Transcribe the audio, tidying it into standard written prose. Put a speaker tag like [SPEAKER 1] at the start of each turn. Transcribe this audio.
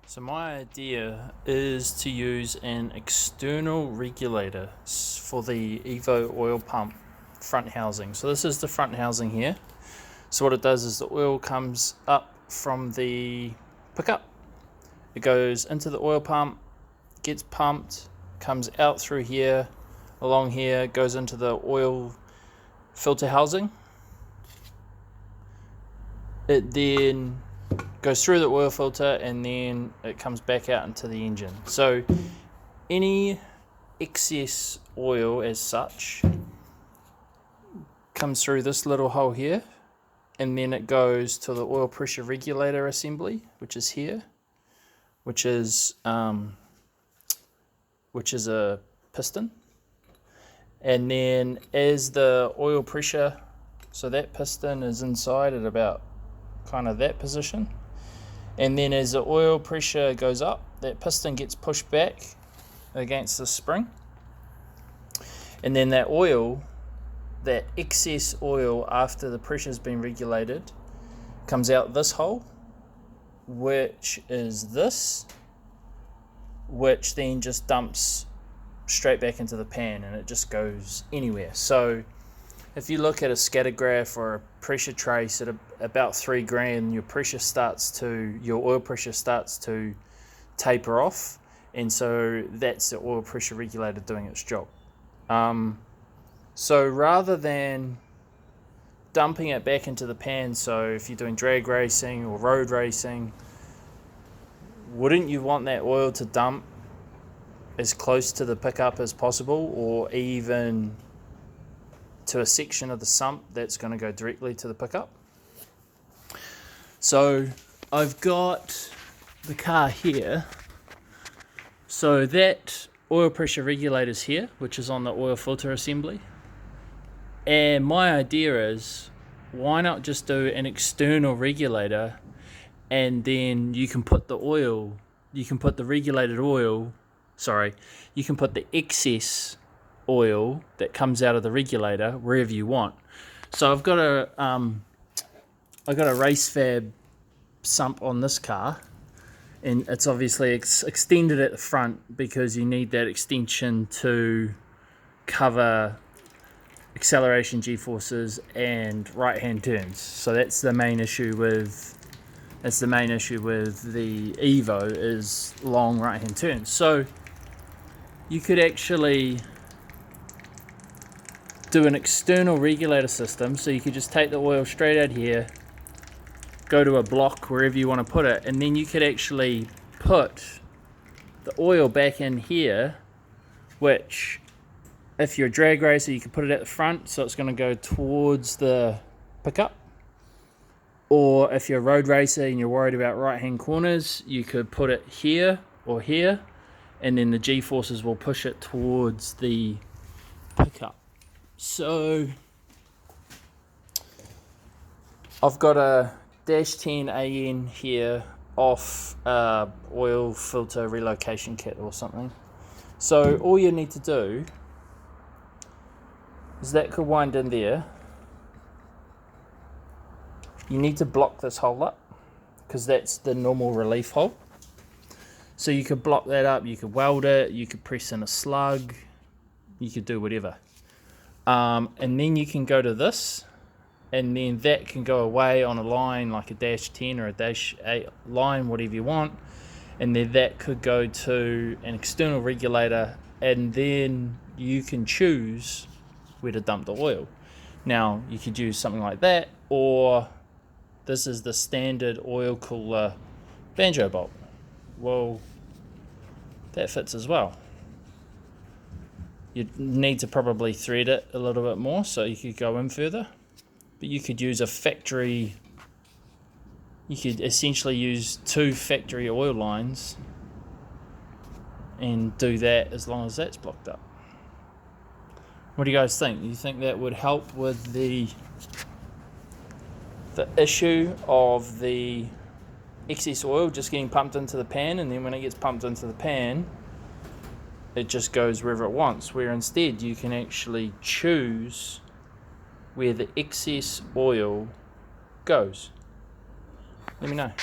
[SPEAKER 1] So my idea is to use an external regulator for the Evo oil pump front housing. So this is the front housing here. So what it does is the oil comes up from the pickup. It goes into the oil pump, gets pumped, comes out through here, along here, goes into the oil filter housing. It then goes through the oil filter and then it comes back out into the engine. So any excess oil as such comes through this little hole here, and then it goes to the oil pressure regulator assembly, which is here, which is a piston. And then as the oil pressure, so that piston is inside at about kind of that position, and then as the oil pressure goes up, that piston gets pushed back against the spring, and then that oil, that excess oil after the pressure's been regulated, comes out this hole, which is this, which then just dumps straight back into the pan, and it just goes anywhere. So if you look at a scatter graph or a pressure trace at about 3 grand, your oil pressure starts to taper off, and so that's the oil pressure regulator doing its job. So rather than dumping it back into the pan, so if you're doing drag racing or road racing, wouldn't you want that oil to dump as close to the pickup as possible, or even to a section of the sump that's going to go directly to the pickup? So I've got the car here. So that oil pressure regulator is here, which is on the oil filter assembly. And my idea is, why not just do an external regulator, and then you can put the excess oil that comes out of the regulator wherever you want. So I've got a race fab sump on this car, and it's obviously extended at the front because you need that extension to cover acceleration, g-forces, and right-hand turns. So that's the main issue with the Evo, is long right-hand turns. So you could actually do an external regulator system, so you could just take the oil straight out here, go to a block wherever you want to put it, and then you could actually put the oil back in here, which, if you're a drag racer, you can put it at the front, so it's going to go towards the pickup. Or if you're a road racer and you're worried about right-hand corners, you could put it here or here, and then the G-forces will push it towards the pickup. So I've got a -10 AN here off oil filter relocation kit or something. So all you need to do is that could wind in there. You need to block this hole up, because that's the normal relief hole. So you could block that up, you could weld it, you could press in a slug, you could do whatever. And then you can go to this, and then that can go away on a line like a -10 or a -8 line, whatever you want, and then that could go to an external regulator, and then you can choose where to dump the oil. Now you could use something like that, or this is the standard oil cooler banjo bolt. Well, that fits as well. You need to probably thread it a little bit more, so you could go in further. But you could use you could essentially use 2 factory oil lines and do that as long as that's blocked up. What do you guys think? Do you think that would help with the issue of the excess oil just getting pumped into the pan, and then when it gets pumped into the pan, it just goes wherever it wants, where instead you can actually choose where the excess oil goes? Let me know.